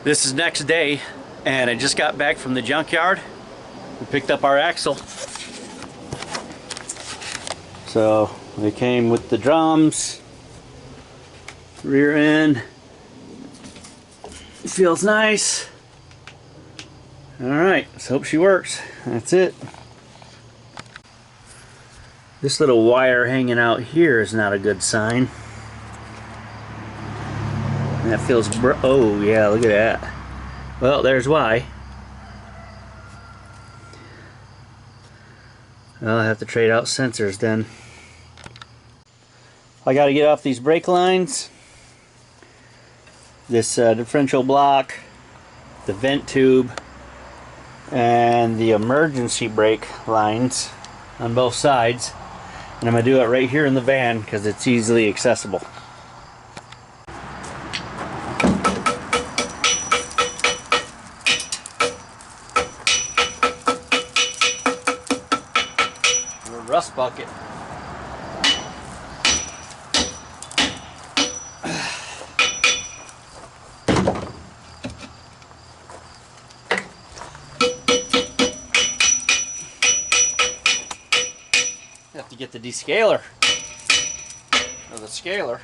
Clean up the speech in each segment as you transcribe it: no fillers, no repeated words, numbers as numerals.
This is next day, and I just got back from the junkyard. We picked up our axle. So they came with the drums, rear end. Feels nice. Alright, let's hope she works. That's it. This little wire hanging out here is not a good sign. That feels oh yeah, look at that. Well, there's why. I'll have to trade out sensors then. I got to get off these brake lines, this differential block, the vent tube, and the emergency brake lines on both sides. And I'm going to do it right here in the van because it's easily accessible. Rust bucket. You have to get the descaler or the scaler.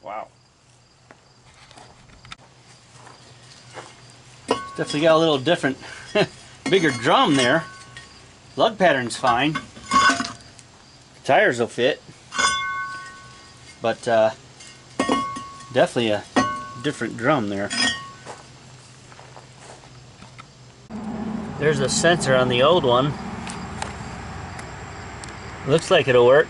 Wow. Definitely got a little different, bigger drum there. Lug pattern's fine. Tires will fit. But definitely a different drum there. There's a sensor on the old one. Looks like it'll work.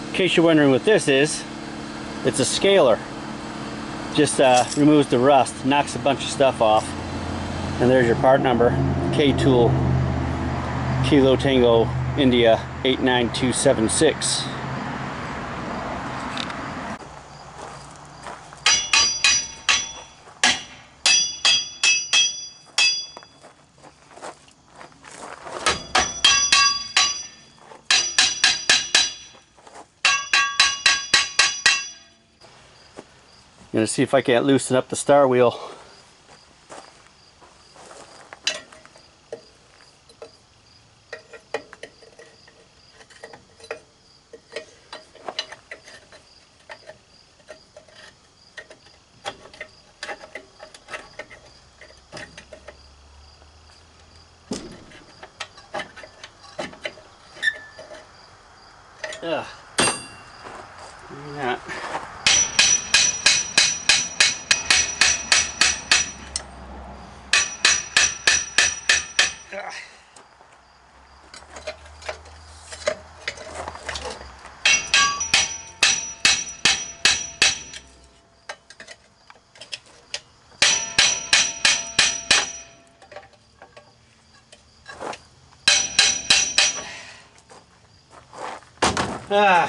In case you're wondering what this is, it's a scaler. Just removes the rust, knocks a bunch of stuff off. And there's your part number, K-Tool, Kilo Tango, India 89276. I'm gonna see if I can't loosen up the star wheel. Ugh. Yeah.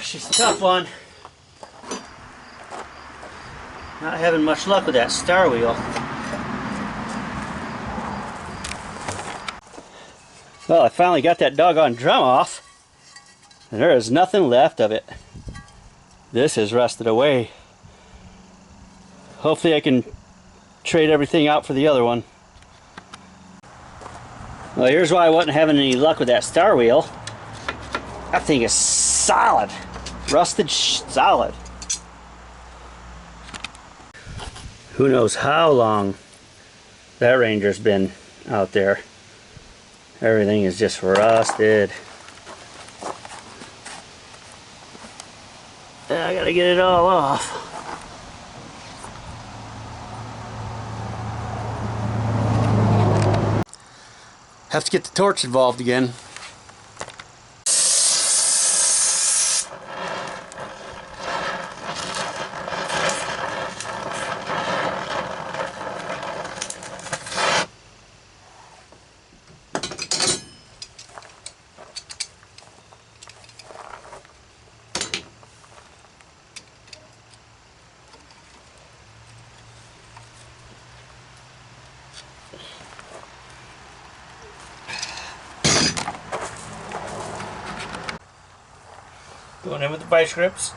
She's a tough one. Not having much luck with that star wheel. Well, I finally got that doggone drum off, and there is nothing left of it. This is rusted away. Hopefully I can trade everything out for the other one. Well, here's why I wasn't having any luck with that star wheel. That thing is solid. Rusted solid. Who knows how long that Ranger's been out there. Everything is just rusted. I gotta get it all off. Have to get the torch involved again. Going in with the vice grips.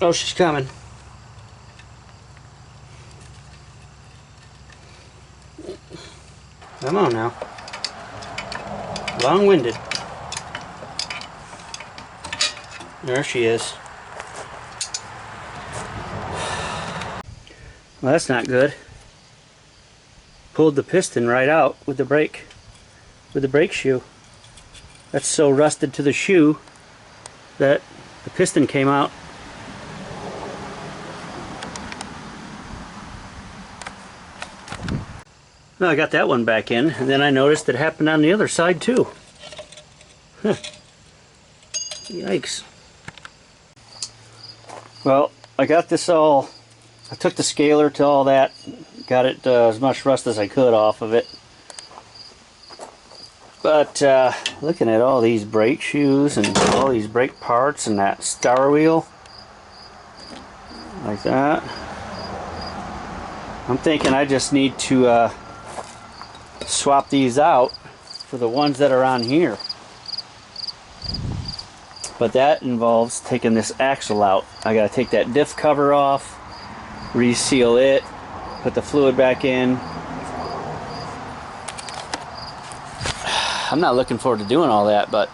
Oh, she's coming. Come on now. Long-winded. There she is. Well, that's not good. Pulled the piston right out with the brake shoe. That's so rusted to the shoe that the piston came out. Well, I got that one back in, and then I noticed it happened on the other side too. Huh. Yikes. Well, I got this all, I took the scaler to all that, got it as much rust as I could off of it. But looking at all these brake shoes and all these brake parts and that star wheel, like that, I'm thinking I just need to swap these out for the ones that are on here. But that involves taking this axle out. I gotta take that diff cover off, reseal it, put the fluid back in. I'm not looking forward to doing all that, but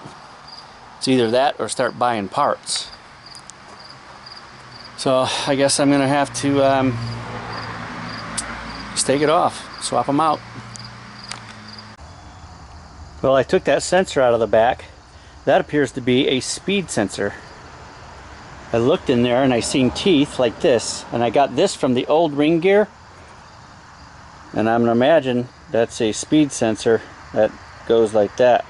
it's either that or start buying parts. So I guess I'm gonna have to just take it off, swap them out. Well, I took that sensor out of the back. That appears to be a speed sensor. I looked in there and I seen teeth like this, and I got this from the old ring gear, and I'm gonna imagine that's a speed sensor that goes like that.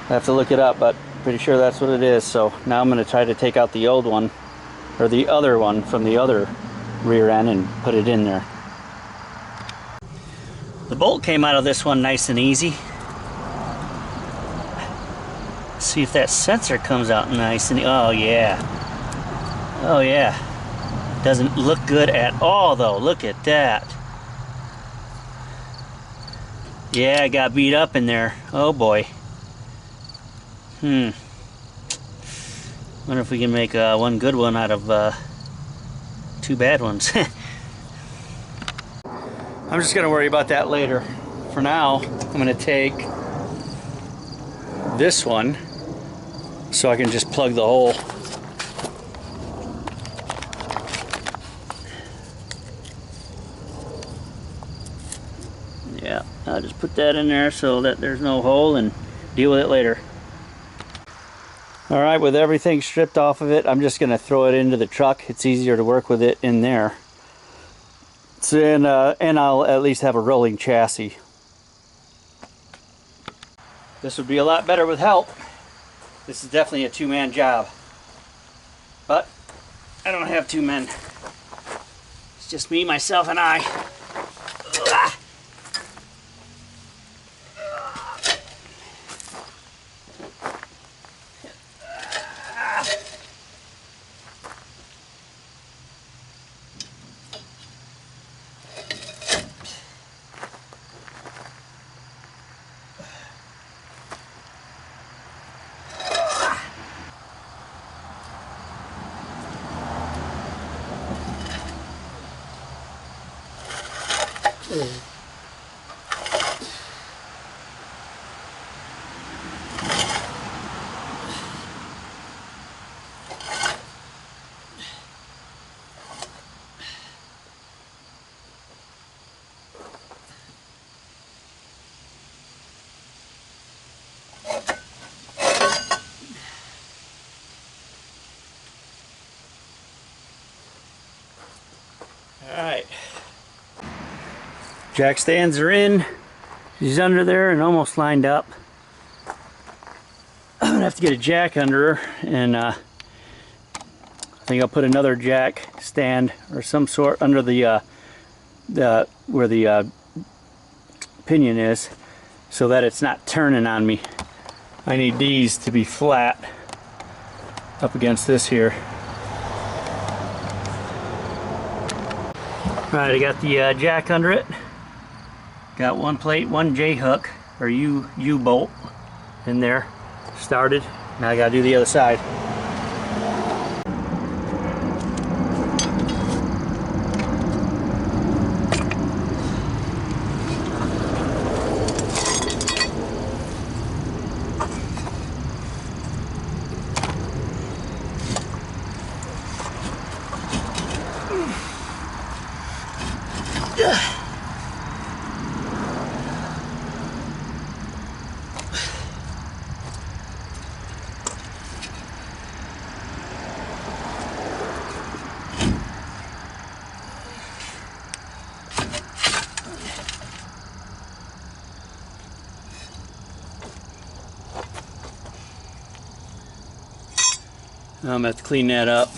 I have to look it up, but pretty sure that's what it is. So now I'm gonna try to take out the old one, or the other one from the other rear end, and put it in there. The bolt came out of this one nice and easy. See if that sensor comes out nice and, oh yeah. Oh yeah. Doesn't look good at all though. Look at that. Yeah, I got beat up in there. Oh boy. Wonder if we can make one good one out of two bad ones. I'm just gonna worry about that later. For now, I'm gonna take this one so I can just plug the hole. Yeah, I'll just put that in there so that there's no hole and deal with it later. Alright, with everything stripped off of it, I'm just going to throw it into the truck. It's easier to work with it in there. So, and I'll at least have a rolling chassis. This would be a lot better with help. This is definitely a two-man job. But I don't have two men. It's just me, myself, and I. Alright. Jack stands are in. She's under there and almost lined up. I'm gonna have to get a jack under her, and I think I'll put another jack stand or some sort under the where the pinion is, so that it's not turning on me. I need these to be flat up against this here. Alright, I got the jack under it. Got one plate, one J-hook, or U-bolt in there. Started. Now I gotta do the other side. I'm gonna have to clean that up.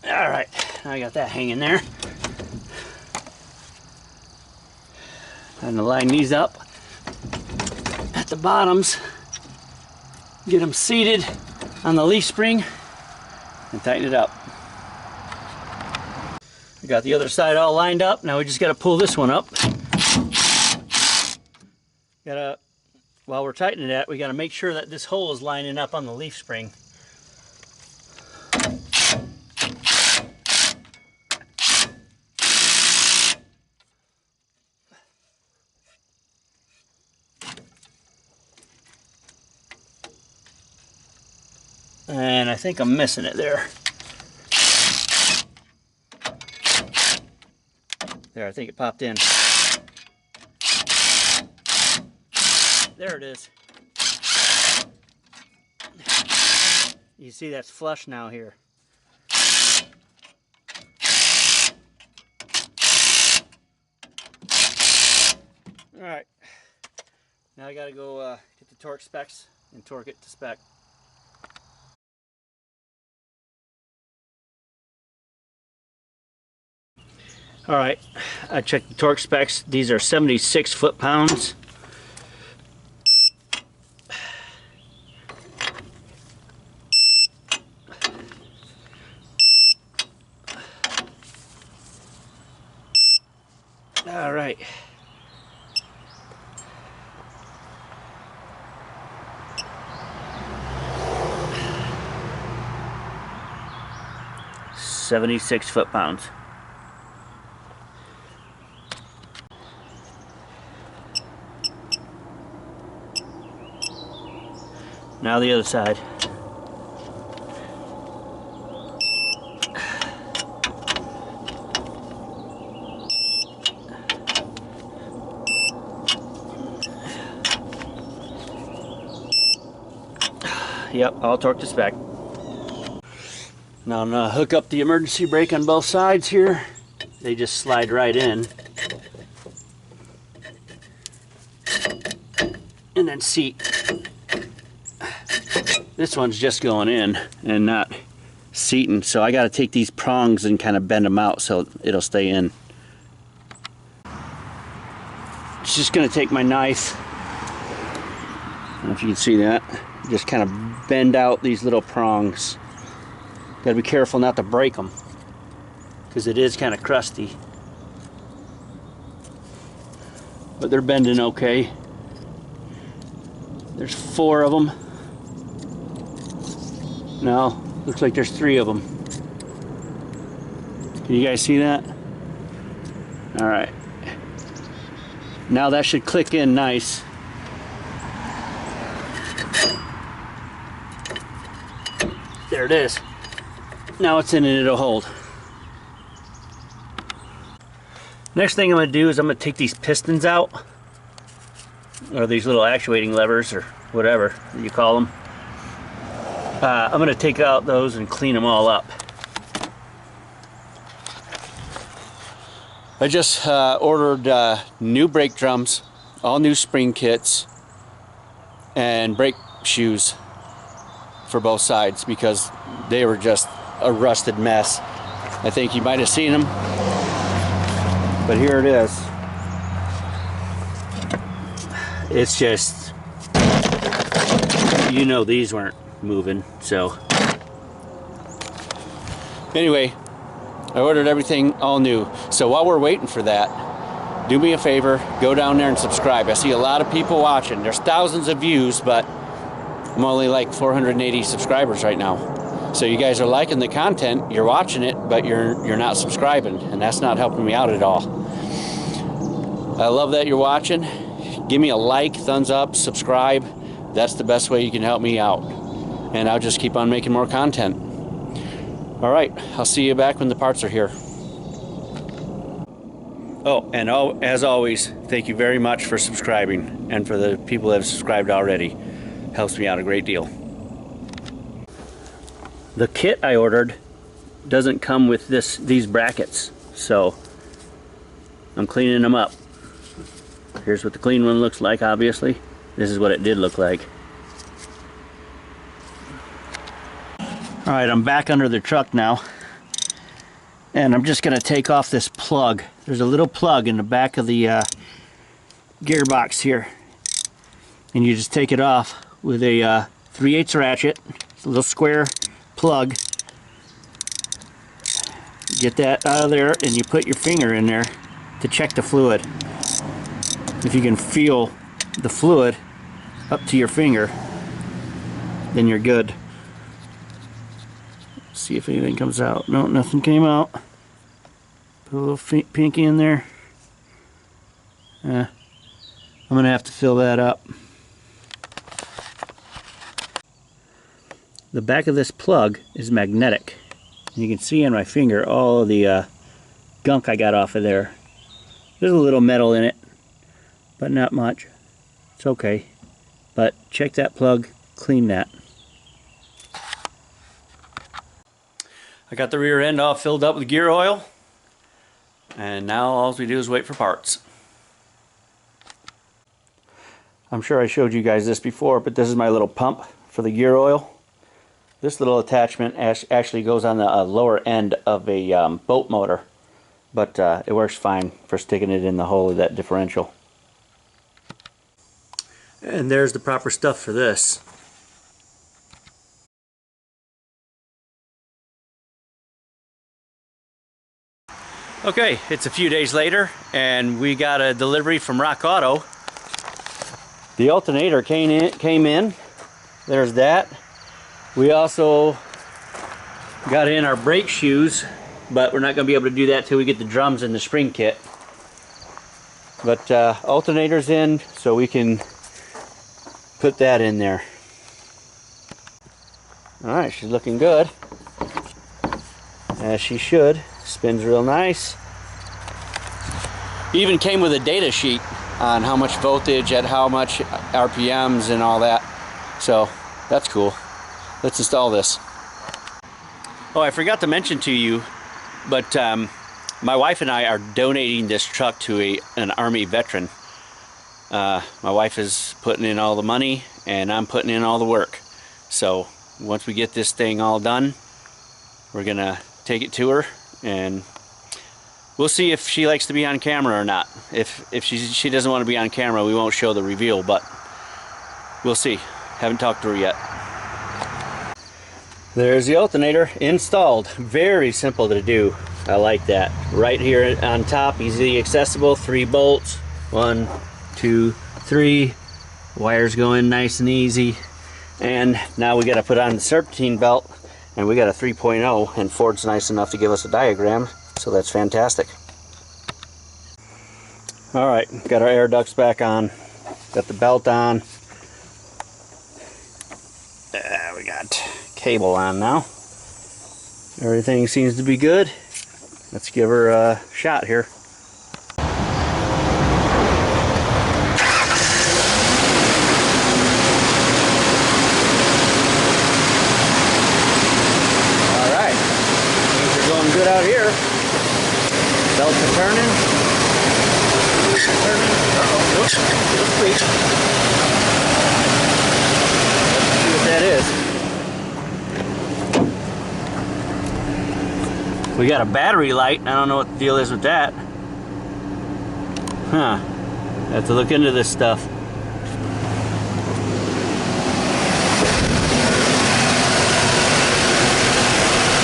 Alright, I got that hanging there. Time to line these up at the bottoms, get them seated on the leaf spring, and tighten it up. I got the other side all lined up. Now we just got to pull this one up. While we're tightening that, we got to make sure that this hole is lining up on the leaf spring. And I think I'm missing it there. There, I think it popped in. There it is. You see that's flush now here. Alright. Now I gotta go get the torque specs and torque it to spec. Alright, I checked the torque specs. These are 76 foot-pounds. Alright. $76 foot-pounds. Now the other side. Yep, all torque to spec. Now I'm gonna hook up the emergency brake on both sides here. They just slide right in. And then seat. This one's just going in and not seating, so I got to take these prongs and kind of bend them out so it'll stay in. It's just going to take my knife, I don't know if you can see that, just kind of bend out these little prongs. Got to be careful not to break them. because it is kind of crusty. But they're bending okay. There's 4 of them. No, looks like there's 3 of them. Can you guys see that? All right. Now that should click in nice. There it is. Now it's in and it'll hold. Next thing I'm going to do is I'm going to take these pistons out, or these little actuating levers, or whatever you call them. I'm going to take out those and clean them all up. I just ordered new brake drums, all new spring kits, and brake shoes for both sides because they were just a rusted mess. I think you might have seen them, but here it is. It's just, you know, these weren't moving, so anyway, I ordered everything all new. So while we're waiting for that, do me a favor, go down there and subscribe. I see a lot of people watching. There's thousands of views, but I'm only like 480 subscribers right now. So you guys are liking the content, you're watching it, but you're not subscribing, and that's not helping me out at all. I love that you're watching. Give me a like, thumbs up, subscribe. That's the best way you can help me out. And I'll just keep on making more content. All right, I'll see you back when the parts are here. Oh, and as always, thank you very much for subscribing, and for the people that have subscribed already. Helps me out a great deal. The kit I ordered doesn't come with these brackets, so I'm cleaning them up. Here's what the clean one looks like, obviously. This is what it did look like. Alright, I'm back under the truck now, and I'm just going to take off this plug. There's a little plug in the back of the gearbox here, and you just take it off with a 3/8 ratchet. It's a little square plug. Get that out of there, and you put your finger in there to check the fluid. If you can feel the fluid up to your finger, then you're good. See if anything comes out. No, nothing came out. Put a little pinky in there. I'm gonna have to fill that up. The back of this plug is magnetic. You can see on my finger all of the gunk I got off of there. There's a little metal in it, but not much. It's okay. But check that plug, clean that. I got the rear end all filled up with gear oil, and now all we do is wait for parts. I'm sure I showed you guys this before, but this is my little pump for the gear oil. This little attachment actually goes on the lower end of a boat motor, but it works fine for sticking it in the hole of that differential. And there's the proper stuff for this. Okay, it's a few days later, and we got a delivery from Rock Auto. The alternator came in. There's that. We also got in our brake shoes, but we're not going to be able to do that till we get the drums and the spring kit. But alternator's in, so we can put that in there. Alright, she's looking good, as she should. Spins real nice. Even came with a data sheet on how much voltage at how much RPMs and all that. So that's cool. Let's install this. Oh, I forgot to mention to you, but my wife and I are donating this truck to an Army veteran. My wife is putting in all the money, and I'm putting in all the work. So once we get this thing all done, we're gonna take it to her, and we'll see if she likes to be on camera or not. If she doesn't want to be on camera, we won't show the reveal, but we'll see. Haven't talked to her yet. There's the alternator installed. Very simple to do. I like that. Right here on top, easily accessible, 3 bolts. 1, 2, 3. Wires go in nice and easy. And now we got to put on the serpentine belt, and we got a 3.0, and Ford's nice enough to give us a diagram, so that's fantastic. All right, got our air ducts back on, got the belt on. We got cable on now. Everything seems to be good. Let's give her a shot here. Alright, things are going good out here. Belts are turning. Uh-oh, nope, little squeak. Let's see what that is. We got a battery light. I don't know what the deal is with that. Huh. I have to look into this stuff.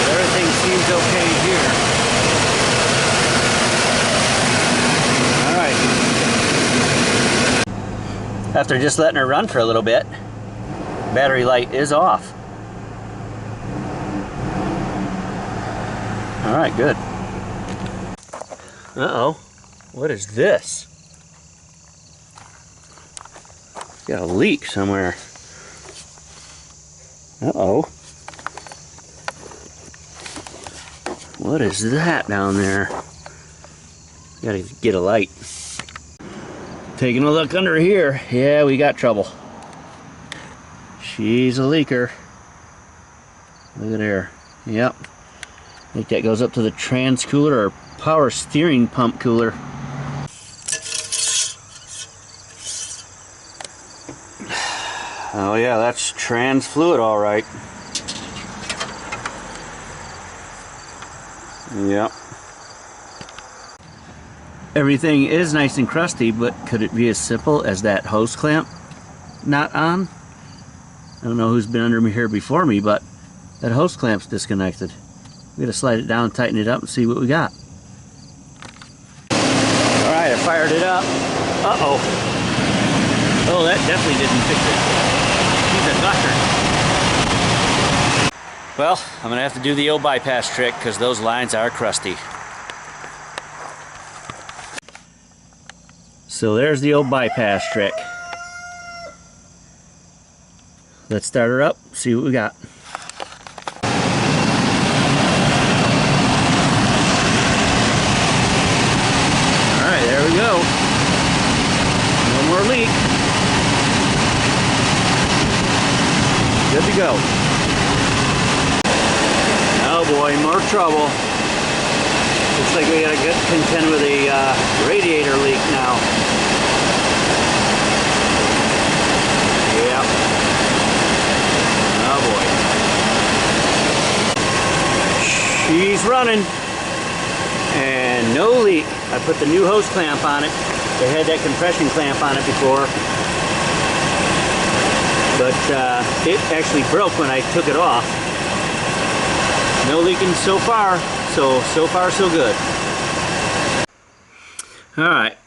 Everything seems okay here. Alright. After just letting her run for a little bit, battery light is off. Alright, good. Uh-oh. What is this? Got a leak somewhere. Uh-oh. What is that down there? Gotta get a light. Taking a look under here. Yeah, we got trouble. She's a leaker. Look at her. Yep. I think that goes up to the trans cooler or power steering pump cooler. Oh yeah, that's trans fluid all right. Yep. Everything is nice and crusty, but could it be as simple as that hose clamp not on? I don't know who's been under me here before me, but that hose clamp's disconnected. We gotta slide it down, tighten it up, and see what we got. Alright, I fired it up. Uh-oh. Oh, that definitely didn't fix it. She's a gusher. Well, I'm gonna have to do the old bypass trick because those lines are crusty. So there's the old bypass trick. Let's start her up, see what we got. Alright, there we go. No more leak. Good to go. Oh boy, more trouble. Looks like we gotta get contend with a radiator leak now. Yep. Oh boy. She's running. And no leak. I put the new hose clamp on it. They had that compression clamp on it before. But it actually broke when I took it off. No leaking so far. So far so good. Alright,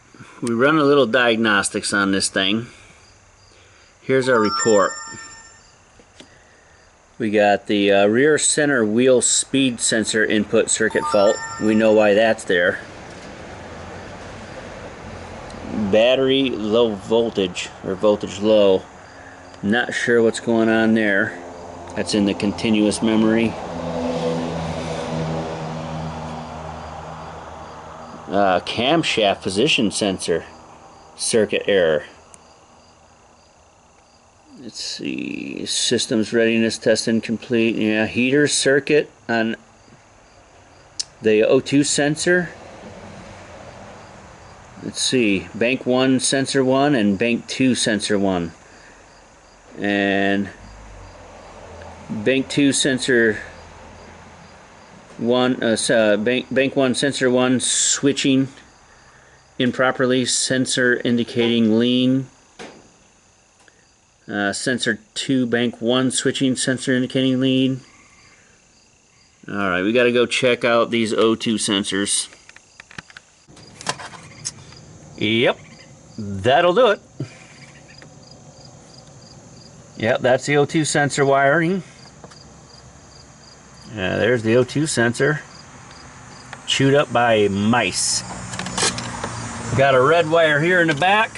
we run a little diagnostics on this thing. Here's our report. We got the rear center wheel speed sensor input circuit fault. We know why that's there. Battery low voltage, or voltage low. Not sure what's going on there. That's in the continuous memory. Camshaft position sensor circuit error. Let's see, systems readiness test incomplete. Yeah, heater circuit on the O2 sensor. Let's see, bank 1 sensor 1 and bank 2 sensor 1. And bank 2 sensor 1, bank 1 sensor 1 switching improperly, sensor indicating lean. Sensor 2 bank 1 switching, sensor indicating lean. Alright, we gotta go check out these O2 sensors. Yep, that'll do it. Yep, that's the O2 sensor wiring. There's the O2 sensor. Chewed up by mice. Got a red wire here in the back.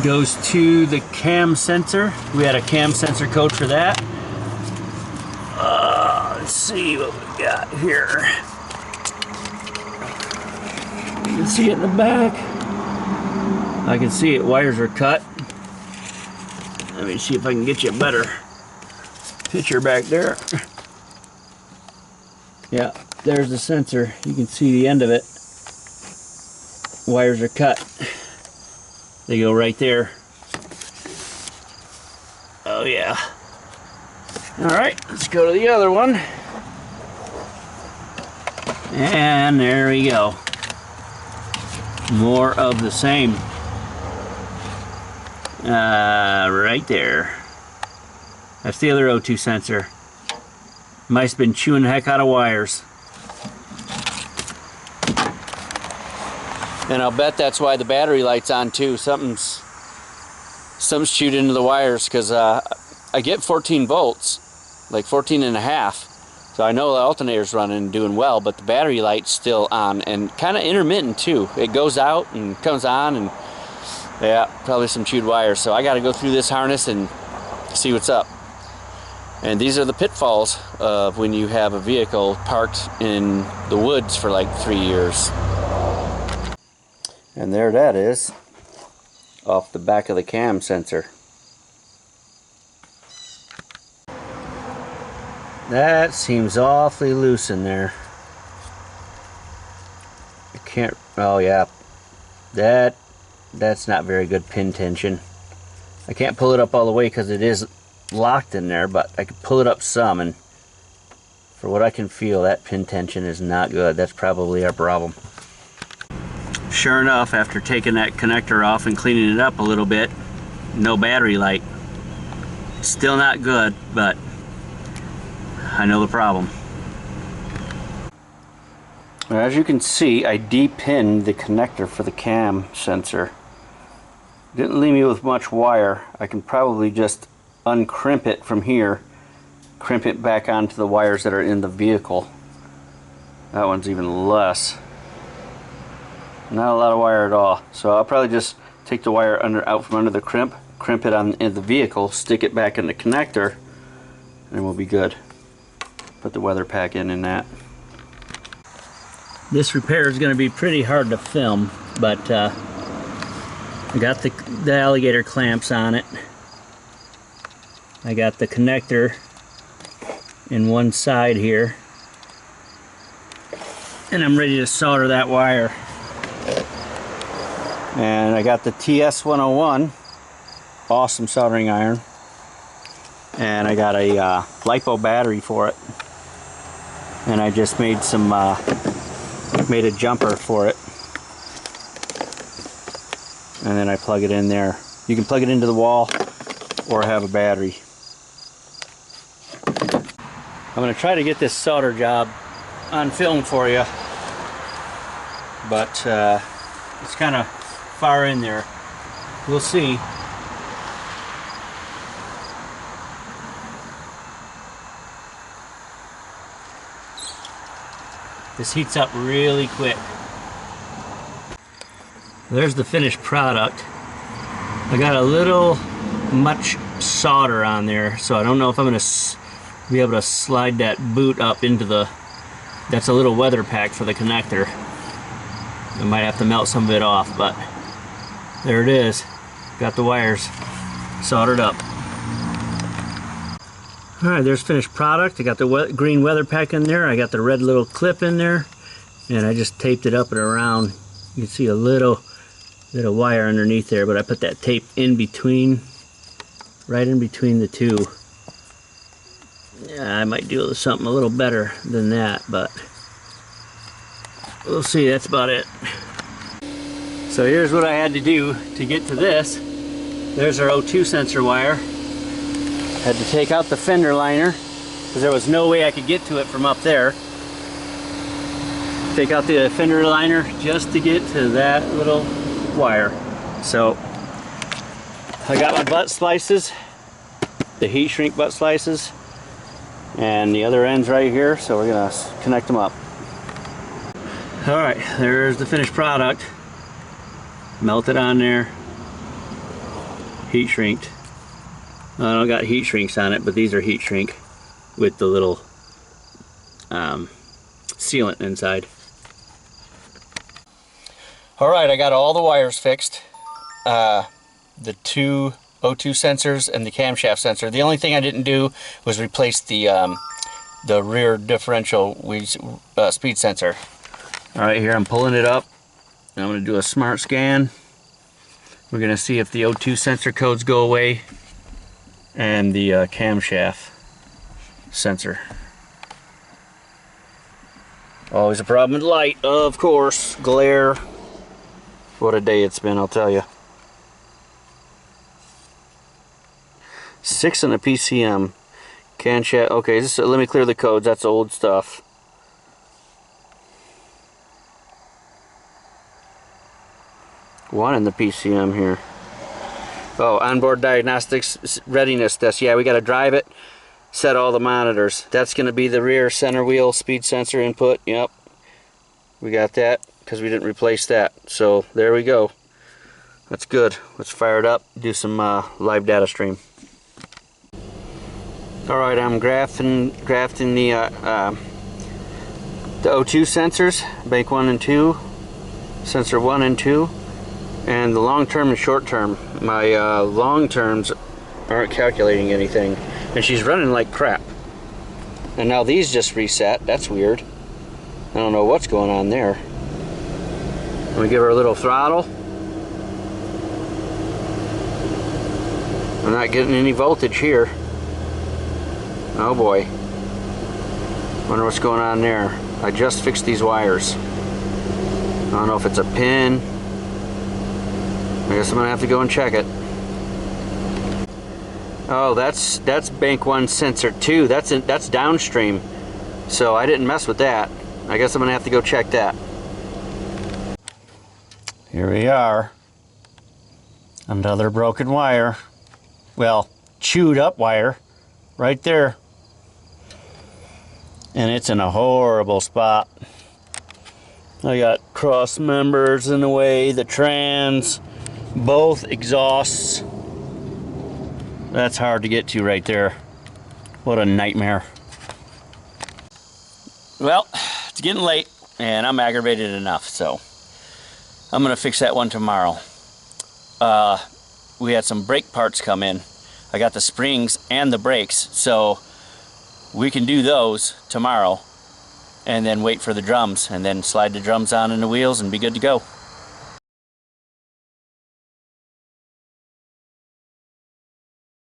Goes to the cam sensor. We had a cam sensor code for that. Let's see what we got here. You can see it in the back. I can see it, wires are cut. Let me see if I can get you a better picture back there. Yeah, there's the sensor. You can see the end of it. Wires are cut. They go right there. Oh yeah. Alright, let's go to the other one. And there we go. More of the same. Right there. That's the other O2 sensor. Mice been chewing the heck out of wires. And I'll bet that's why the battery light's on too. Something's chewed into the wires, because I get 14 volts, like 14 and a half. So I know the alternator's running and doing well, but the battery light's still on and kind of intermittent too. It goes out and comes on, and yeah, probably some chewed wires. So I got to go through this harness and see what's up. And these are the pitfalls of when you have a vehicle parked in the woods for like 3 years. And there that is, off the back of the cam sensor. That seems awfully loose in there. I can't, oh yeah, that's not very good pin tension. I can't pull it up all the way because it is locked in there, but I can pull it up some, and for what I can feel, that pin tension is not good. That's probably our problem. Sure enough, after taking that connector off and cleaning it up a little bit, no battery light. Still not good, but I know the problem. As you can see, I de-pinned the connector for the cam sensor. Didn't leave me with much wire. I can probably just uncrimp it from here, crimp it back onto the wires that are in the vehicle. That one's even less. Not a lot of wire at all. So I'll probably just take the wire out from under the crimp it in the vehicle, stick it back in the connector, and we'll be good. Put the weather pack in that. This repair is going to be pretty hard to film, but I got the alligator clamps on it. I got the connector in one side here, and I'm ready to solder that wire. And I got the TS101, awesome soldering iron, and I got a LiPo battery for it, and I just made made a jumper for it, and then I plug it in there. You can plug it into the wall or have a battery. I'm going to try to get this solder job on film for you, but it's kind of far in there. We'll see. This heats up really quick. There's the finished product. I got a little much solder on there, so I don't know if I'm going to be able to slide that boot up into that's a little weather pack for the connector. I might have to melt some of it off, but there it is. Got the wires soldered up. Alright, there's finished product. I got the green weather pack in there. I got the red little clip in there, and I just taped it up and around. You can see a little bit of wire underneath there, but I put that tape in between, right in between the two. Yeah, I might do something a little better than that, but we'll see. That's about it. So here's what I had to do to get to this. There's our O2 sensor wire. Had to take out the fender liner, because there was no way I could get to it from up there. Take out the fender liner just to get to that little wire. So I got my butt slices, the heat shrink butt slices, and the other ends right here, so we're gonna connect them up. Alright, there's the finished product. Melted on there, heat shrinked. I don't got heat shrinks on it, but these are heat shrink with the little sealant inside. Alright, I got all the wires fixed. The two O2 sensors and the camshaft sensor. The only thing I didn't do was replace the rear differential speed sensor. Alright, here I'm pulling it up. I'm going to do a smart scan. We're going to see if the O2 sensor codes go away and the camshaft sensor. Always a problem with light, of course. Glare. What a day it's been, I'll tell you. 6 on the PCM. Camshaft. Okay, let me clear the codes. That's old stuff. One in the PCM here. Oh, onboard diagnostics readiness test. Yeah, we got to drive it, set all the monitors. That's going to be the rear center wheel speed sensor input. Yep, we got that because we didn't replace that. So there we go. That's good. Let's fire it up, do some live data stream. Alright, I'm grafting the O2 sensors, bank 1 and 2, sensor 1 and 2, and the long term and short term. My long terms aren't calculating anything, and she's running like crap. And now these just reset. That's weird. I don't know what's going on there. Let me give her a little throttle. I'm not getting any voltage here. Oh boy. Wonder what's going on there. I just fixed these wires. I don't know if it's a pin. I guess I'm gonna have to go and check it. Oh, that's bank 1 sensor 2. That's downstream. So I didn't mess with that. I guess I'm gonna have to go check that. Here we are. Another broken wire. Well, chewed up wire. Right there. And it's in a horrible spot. I got cross members in the way, the trans, both exhausts. That's hard to get to right there. What a nightmare. Well, it's getting late and I'm aggravated enough, so I'm gonna fix that one tomorrow. We had some brake parts come in. I got the springs and the brakes, so we can do those tomorrow and then wait for the drums and then slide the drums on in the wheels and be good to go.